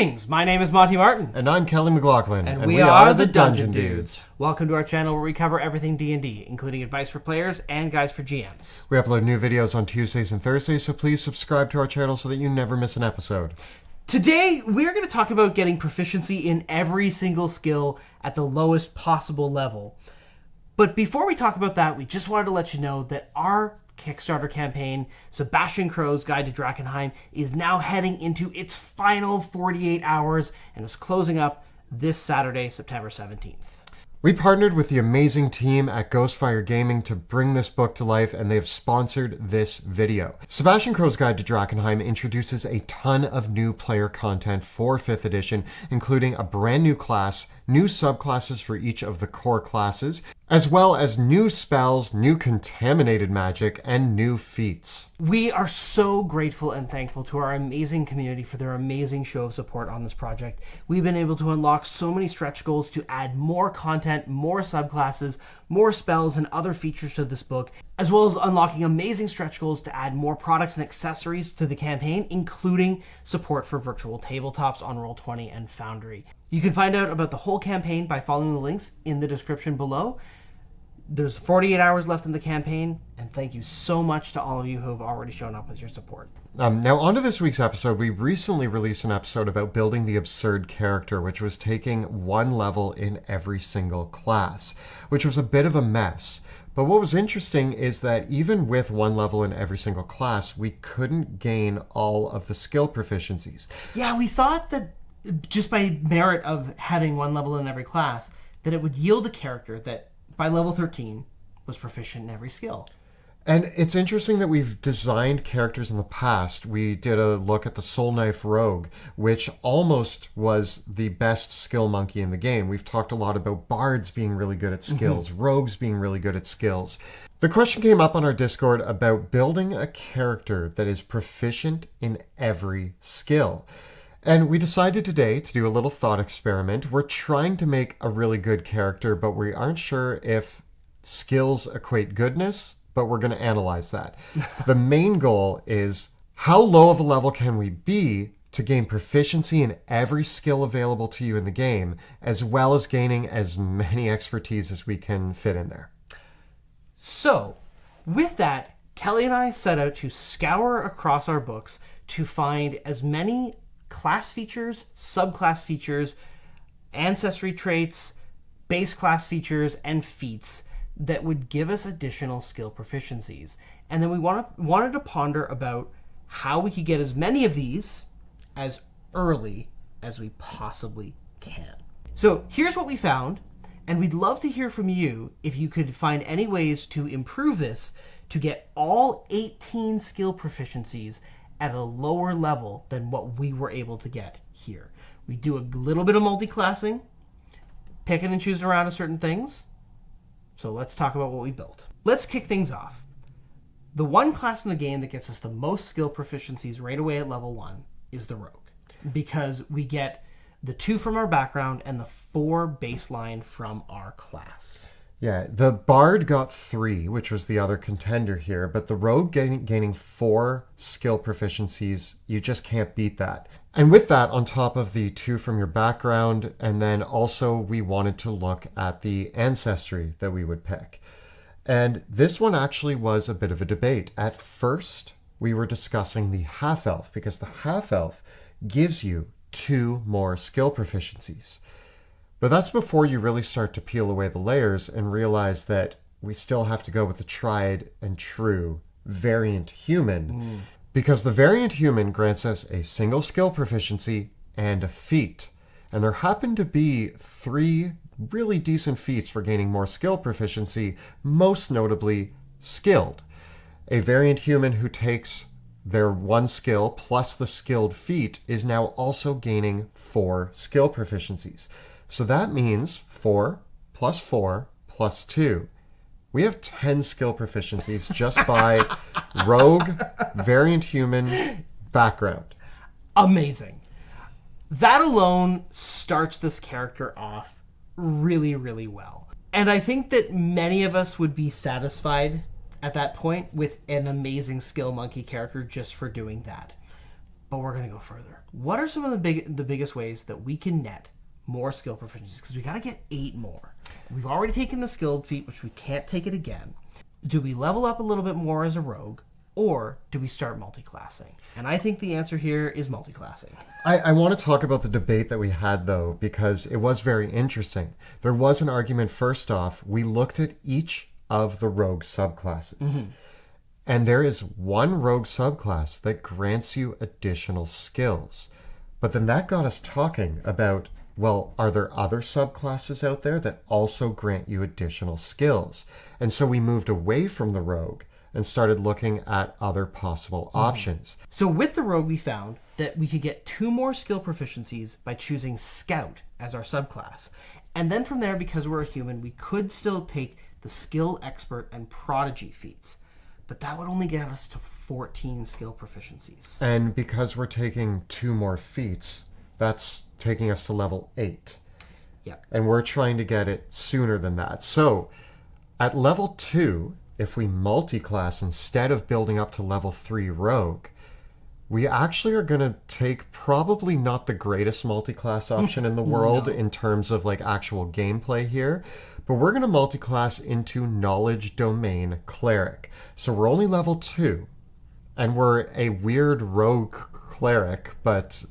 Greetings! My name is Monty Martin. And I'm Kelly McLaughlin. And we are the Dungeon Dudes. Welcome to our channel where we cover everything D&D, including advice for players and guides for GMs. We upload new videos on Tuesdays and Thursdays, so please subscribe to our channel so that you never miss an episode. Today, we're going to talk about getting proficiency in every single skill at the lowest possible level. But before we talk about that, we just wanted to let you know that our Kickstarter campaign, Sebastian Crow's Guide to Drakkenheim, is now heading into its final 48 hours and is closing up this Saturday, September 17th. We partnered with the amazing team at Ghostfire Gaming to bring this book to life, and they've sponsored this video. Sebastian Crow's Guide to Drakkenheim introduces a ton of new player content for 5th edition, including a brand new class, new subclasses for each of the core classes, as well as new spells, new contaminated magic, and new feats. We are so grateful and thankful to our amazing community for their amazing show of support on this project. We've been able to unlock so many stretch goals to add more content, more subclasses, more spells, and other features to this book, as well as unlocking amazing stretch goals to add more products and accessories to the campaign, including support for virtual tabletops on Roll20 and Foundry. You can find out about the whole campaign by following the links in the description below. There's 48 hours left in the campaign, and thank you so much to all of you who have already shown up with your support. Now, on to this week's episode. We recently released an episode about building the absurd character, which was taking one level in every single class, which was a bit of a mess. But what was interesting is that even with one level in every single class, we couldn't gain all of the skill proficiencies. Yeah, we thought that just by merit of having one level in every class, that it would yield a character that by level 13 was proficient in every skill. And it's interesting that we've designed characters in the past. We did a look at the Soul Knife Rogue, which almost was the best skill monkey in the game. We've talked a lot about bards being really good at skills, rogues being really good at skills. The question came up on our Discord about building a character that is proficient in every skill. And we decided today to do a little thought experiment. We're trying to make a really good character, but we aren't sure if skills equate goodness, but we're going to analyze that. The main goal is how low of a level can we be to gain proficiency in every skill available to you in the game, as well as gaining as many expertise as we can fit in there. So, with that, Kelly and I set out to scour across our books to find as many class features, subclass features, ancestry traits, base class features, and feats that would give us additional skill proficiencies. And then we wanted to ponder about how we could get as many of these as early as we possibly can. So here's what we found, and we'd love to hear from you if you could find any ways to improve this to get all 18 skill proficiencies at a lower level than what we were able to get here. We do a little bit of multi-classing, picking and choosing around certain things. So let's talk about what we built. Let's kick things off. The one class in the game that gets us the most skill proficiencies right away at level 1 is the Rogue, because we get the 2 from our background and the 4 baseline from our class. Yeah, the Bard got 3, which was the other contender here, but the Rogue gaining 4 skill proficiencies, you just can't beat that. And with that, on top of the 2 from your background, and then also we wanted to look at the ancestry that we would pick. And this one actually was a bit of a debate. At first, we were discussing the Half-Elf, because the Half-Elf gives you 2 more skill proficiencies. But that's before you really start to peel away the layers and realize that we still have to go with the tried and true variant human, because the variant human grants us a single skill proficiency and a feat. And there happen to be 3 really decent feats for gaining more skill proficiency, most notably skilled. A variant human who takes their 1 skill plus the skilled feat is now also gaining 4 skill proficiencies. So that means 4 plus 4 plus 2. We have 10 skill proficiencies just by Rogue, Variant Human, background. Amazing. That alone starts this character off really, really well. And I think that many of us would be satisfied at that point with an amazing skill monkey character just for doing that. but we're going to go further. What are some of the biggest ways that we can net more skill proficiencies? Because we got to get 8 more. We've already taken the skilled feat, which we can't take it again. Do we level up a little bit more as a rogue, or do we start multi-classing? And I think the answer here is multi-classing. I want to talk about the debate that we had, though, because it was very interesting. There was an argument, first off, we looked at each of the rogue subclasses. Mm-hmm. And there is one rogue subclass that grants you additional skills. But then that got us talking about, well, are there other subclasses out there that also grant you additional skills? And so we moved away from the rogue and started looking at other possible options. So with the rogue, we found that we could get 2 more skill proficiencies by choosing scout as our subclass. And then from there, because we're a human, we could still take the skill expert and prodigy feats. But that would only get us to 14 skill proficiencies. And because we're taking 2 more feats, that's taking us to level 8. Yep. And we're trying to get it sooner than that. So at level 2, if we multi-class instead of building up to level 3 rogue, we actually are going to take probably not the greatest multi-class option in the world in terms of like actual gameplay here. But we're going to multi-class into Knowledge Domain Cleric. So we're only level 2, and we're a weird rogue cleric, but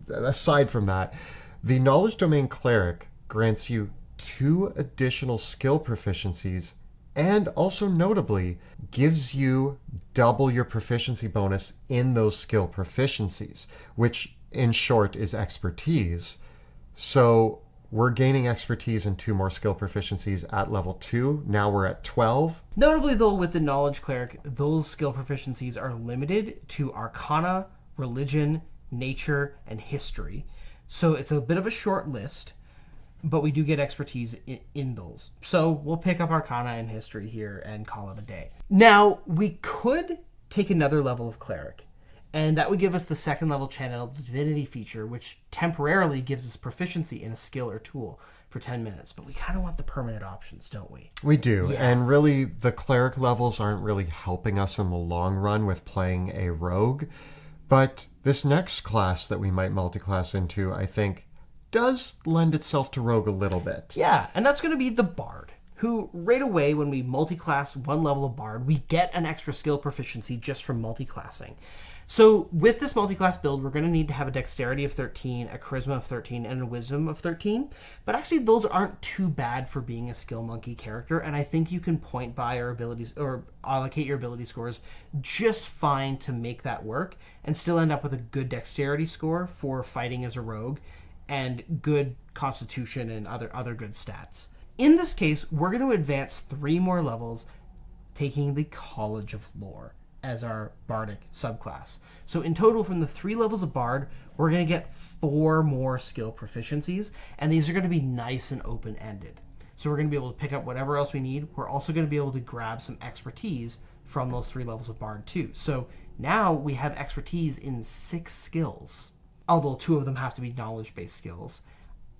aside from that, the Knowledge Domain Cleric grants you 2 additional skill proficiencies, and also notably gives you double your proficiency bonus in those skill proficiencies, which in short is expertise. So we're gaining expertise in 2 more skill proficiencies at level 2. Now we're at 12. Notably, though, with the Knowledge Cleric, those skill proficiencies are limited to Arcana, Religion, Nature, and History. So it's a bit of a short list, but we do get expertise in those. So we'll pick up Arcana and History here and call it a day. Now, we could take another level of Cleric, and that would give us the 2nd level Channel Divinity feature, which temporarily gives us proficiency in a skill or tool for 10 minutes. But we kind of want the permanent options, don't we? We do. Yeah. And really, the Cleric levels aren't really helping us in the long run with playing a rogue. But this next class that we might multi-class into, I think, does lend itself to rogue a little bit. Yeah, and that's going to be the Bard, who right away when we multi-class 1 level of Bard, we get an extra skill proficiency just from multi-classing. So with this multi-class build, we're going to need to have a Dexterity of 13, a Charisma of 13, and a Wisdom of 13. But actually, those aren't too bad for being a skill monkey character, and I think you can point by our abilities or allocate your ability scores just fine to make that work and still end up with a good Dexterity score for fighting as a rogue and good Constitution and other good stats. In this case, we're going to advance 3 more levels, taking the College of Lore as our bardic subclass. So in total, from the 3 levels of Bard, we're going to get 4 more skill proficiencies, and these are going to be nice and open-ended. So we're going to be able to pick up whatever else we need. We're also going to be able to grab some expertise from those 3 levels of Bard too. So now we have expertise in 6 skills, although 2 of them have to be knowledge-based skills,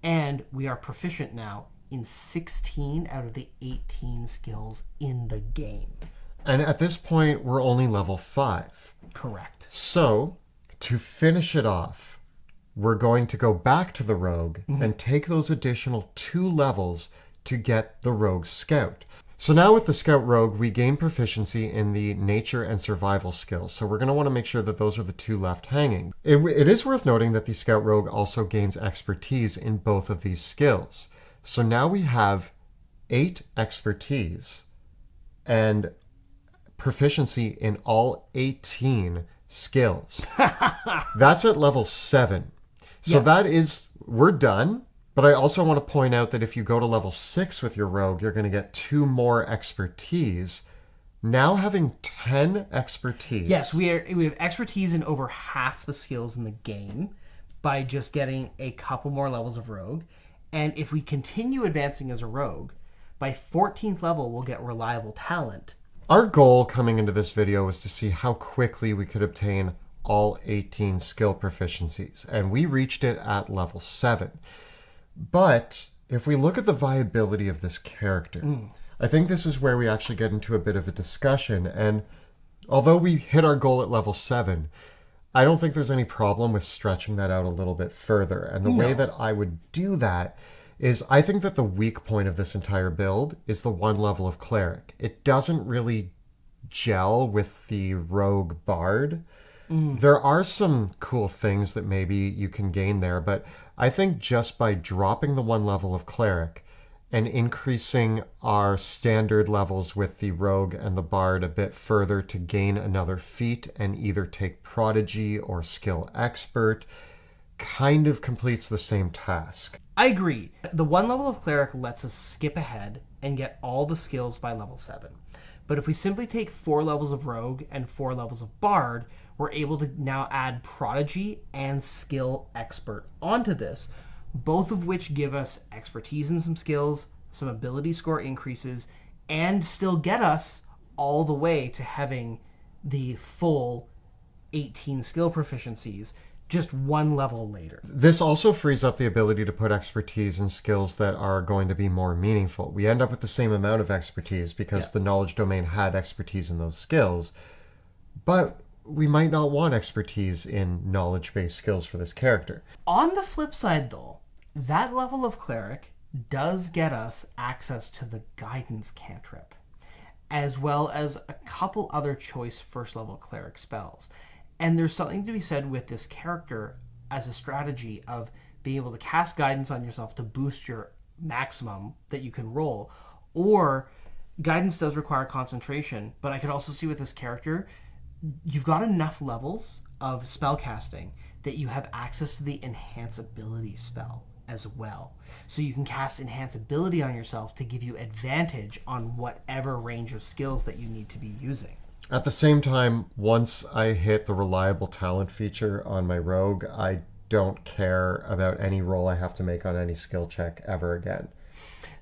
and we are proficient now in 16 out of the 18 skills in the game. And at this point, we're only level 5. Correct. So, to finish it off, we're going to go back to the Rogue and take those additional 2 levels to get the Rogue Scout. So now with the Scout Rogue, we gain proficiency in the Nature and Survival skills. So we're going to want to make sure that those are the 2 left hanging. It is worth noting that the Scout Rogue also gains expertise in both of these skills. So now we have 8 expertise and proficiency in all 18 skills. That's at level 7. So that is, we're done. But I also want to point out that if you go to level 6 with your rogue, you're going to get 2 more expertise. Now having 10 expertise. Yes, we have expertise in over half the skills in the game by just getting a couple more levels of rogue. And if we continue advancing as a rogue, by 14th level, we'll get reliable talent. Our goal coming into this video was to see how quickly we could obtain all 18 skill proficiencies, and we reached it at level 7. But if we look at the viability of this character, I think this is where we actually get into a bit of a discussion, and although we hit our goal at level 7, I don't think there's any problem with stretching that out a little bit further. And the way that I would do that is I think that the weak point of this entire build is the one level of Cleric. It doesn't really gel with the Rogue Bard. There are some cool things that maybe you can gain there, but I think just by dropping the one level of Cleric and increasing our standard levels with the Rogue and the Bard a bit further to gain another feat and either take Prodigy or Skill Expert kind of completes the same task. I agree. The one level of Cleric lets us skip ahead and get all the skills by level 7. But if we simply take 4 levels of Rogue and 4 levels of Bard, we're able to now add Prodigy and Skill Expert onto this, both of which give us expertise in some skills, some ability score increases, and still get us all the way to having the full 18 skill proficiencies just one level later. This also frees up the ability to put expertise in skills that are going to be more meaningful. We end up with the same amount of expertise because the knowledge domain had expertise in those skills, but we might not want expertise in knowledge-based skills for this character. On the flip side, though, that level of Cleric does get us access to the Guidance cantrip, as well as a couple other choice first-level Cleric spells. And there's something to be said with this character as a strategy of being able to cast Guidance on yourself to boost your maximum that you can roll, or Guidance does require concentration, but I could also see with this character, you've got enough levels of spell casting that you have access to the Enhance Ability spell as well. So you can cast Enhance Ability on yourself to give you advantage on whatever range of skills that you need to be using. At the same time, once I hit the reliable talent feature on my rogue, I don't care about any roll I have to make on any skill check ever again.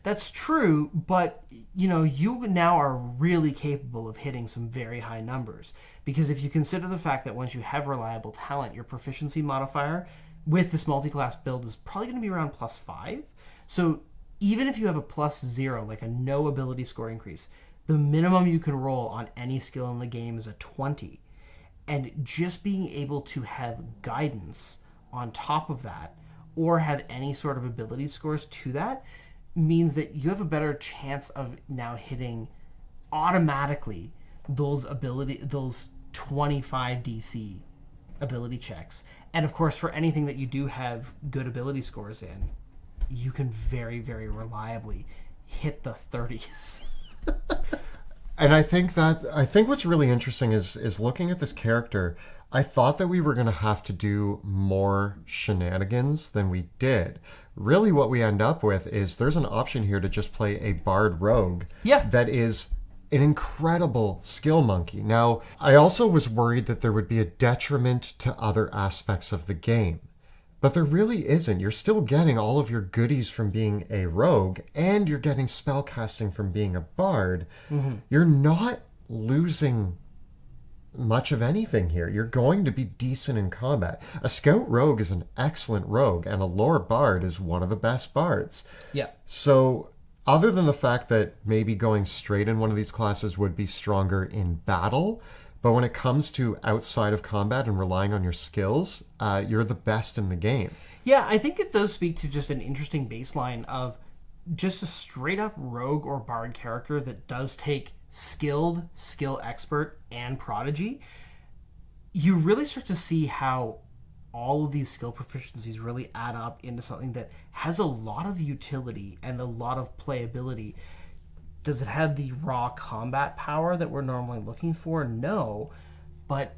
That's true, but you now are really capable of hitting some very high numbers. Because if you consider the fact that once you have reliable talent, your proficiency modifier with this multi-class build is probably going to be around +5. So even if you have a +0, like a no ability score increase, the minimum you can roll on any skill in the game is a 20. And just being able to have Guidance on top of that, or have any sort of ability scores to that, means that you have a better chance of now hitting automatically those 25 DC ability checks. And of course, for anything that you do have good ability scores in, you can very, very reliably hit the 30s. And I think what's really interesting is looking at this character. I thought that we were going to have to do more shenanigans than we did. Really what we end up with is there's an option here to just play a Bard Rogue that is an incredible skill monkey. Now, I also was worried that there would be a detriment to other aspects of the game. But there really isn't. You're still getting all of your goodies from being a rogue, and you're getting spellcasting from being a bard. Mm-hmm. You're not losing much of anything here. You're going to be decent in combat. A scout rogue is an excellent rogue, and a lore bard is one of the best bards. Yeah. So other than the fact that maybe going straight in one of these classes would be stronger in battle, but when it comes to outside of combat and relying on your skills, you're the best in the game. Yeah, I think it does speak to just an interesting baseline of just a straight-up rogue or bard character that does take skilled, skill expert, and prodigy. You really start to see how all of these skill proficiencies really add up into something that has a lot of utility and a lot of playability. Does it have the raw combat power that we're normally looking for? No. But,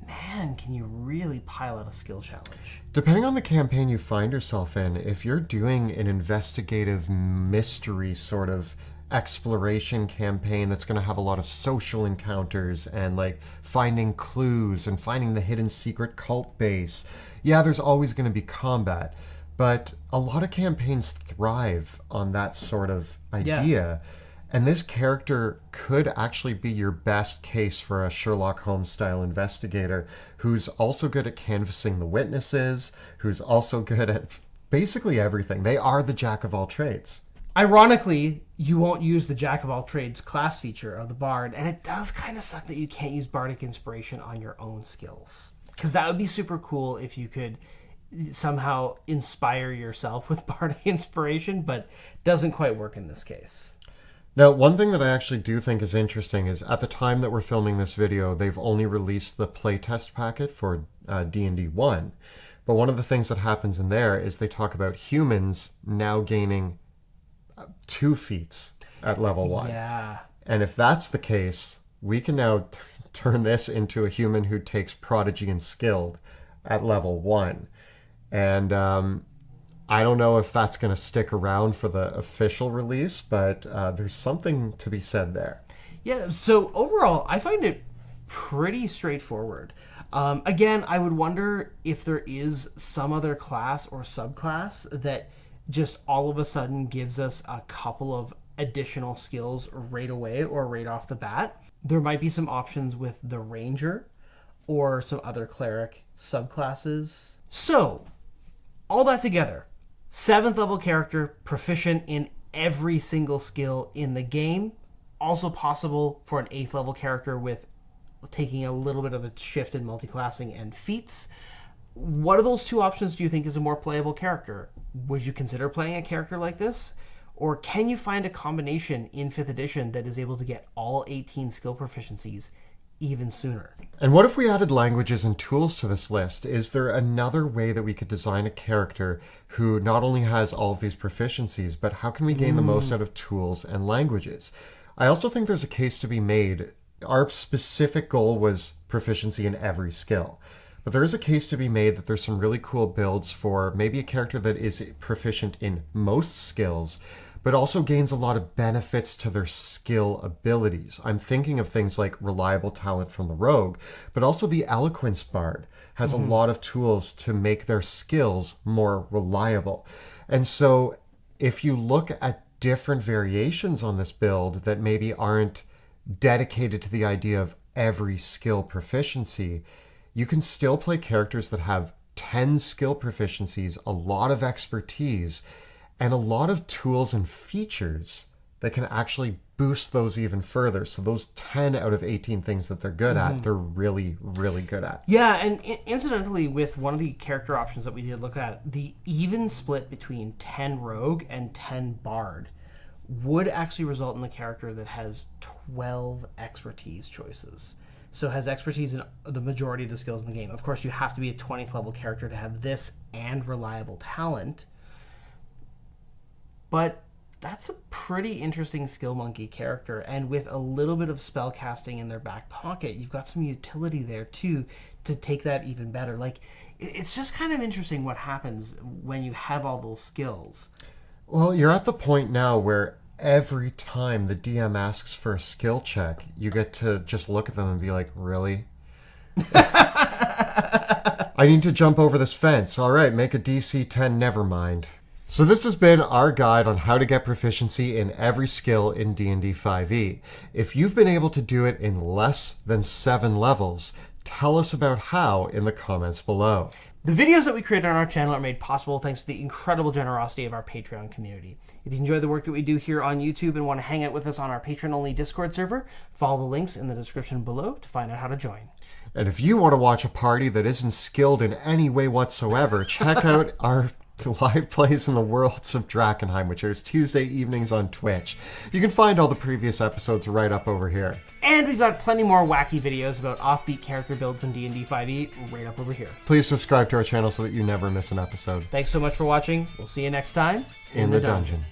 man, can you really pile out a skill challenge? Depending on the campaign you find yourself in, if you're doing an investigative mystery sort of exploration campaign that's going to have a lot of social encounters and like finding clues and finding the hidden secret cult base, yeah, there's always going to be combat. But a lot of campaigns thrive on that sort of idea. Yeah. And this character could actually be your best case for a Sherlock Holmes-style investigator who's also good at canvassing the witnesses, who's also good at basically everything. They are the jack of all trades. Ironically, you won't use the jack of all trades class feature of the bard, and it does kind of suck that you can't use bardic inspiration on your own skills. Because that would be super cool if you could somehow inspire yourself with bardic inspiration, but doesn't quite work in this case. Now, one thing that I actually do think is interesting is at the time that we're filming this video, they've only released the playtest packet for D&D 1. But one of the things that happens in there is they talk about humans now gaining 2 feats at level 1. Yeah. And if that's the case, we can now turn this into a human who takes Prodigy and Skilled at level 1. And I don't know if that's going to stick around for the official release, but there's something to be said there. Yeah, so overall, I find it pretty straightforward. Again, I would wonder if there is some other class or subclass that just all of a sudden gives us a couple of additional skills right away or right off the bat. There might be some options with the Ranger or some other Cleric subclasses. So, all that together, 7th level character, proficient in every single skill in the game. Also possible for an 8th level character with taking a little bit of a shift in multiclassing and feats. What of those 2 options do you think is a more playable character? Would you consider playing a character like this? Or can you find a combination in 5th edition that is able to get all 18 skill proficiencies even sooner? And what if we added languages and tools to this list? Is there another way that we could design a character who not only has all of these proficiencies, but how can we gain the most out of tools and languages? I also think there's a case to be made. Our specific goal was proficiency in every skill. But there is a case to be made that there's some really cool builds for maybe a character that is proficient in most skills, but also gains a lot of benefits to their skill abilities. I'm thinking of things like reliable talent from the rogue, but also the eloquence bard has a lot of tools to make their skills more reliable. And so if you look at different variations on this build that maybe aren't dedicated to the idea of every skill proficiency, you can still play characters that have 10 skill proficiencies, a lot of expertise, and a lot of tools and features that can actually boost those even further. So those 10 out of 18 things that they're good at, they're really, really good at. Yeah, and incidentally, with one of the character options that we did look at, the even split between 10 rogue and 10 bard would actually result in a character that has 12 expertise choices. So has expertise in the majority of the skills in the game. Of course, you have to be a 20th level character to have this and reliable talent. But that's a pretty interesting skill monkey character, and with a little bit of spell casting in their back pocket, you've got some utility there too to take that even better. Like, it's just kind of interesting what happens when you have all those skills. Well, you're at the point now where every time the DM asks for a skill check, you get to just look at them and be like, really? I need to jump over this fence. All right, make a DC 10, never mind. So this has been our guide on how to get proficiency in every skill in D&D 5e. If you've been able to do it in less than 7 levels, tell us about how in the comments below. The videos that we create on our channel are made possible thanks to the incredible generosity of our Patreon community. If you enjoy the work that we do here on YouTube and want to hang out with us on our Patreon-only Discord server, follow the links in the description below to find out how to join. And if you want to watch a party that isn't skilled in any way whatsoever, check out our live plays in the Worlds of Drakenheim, which airs Tuesday evenings on Twitch. You can find all the previous episodes right up over here. And we've got plenty more wacky videos about offbeat character builds in D&D 5e right up over here. Please subscribe to our channel so that you never miss an episode. Thanks so much for watching. We'll see you next time in the dungeon.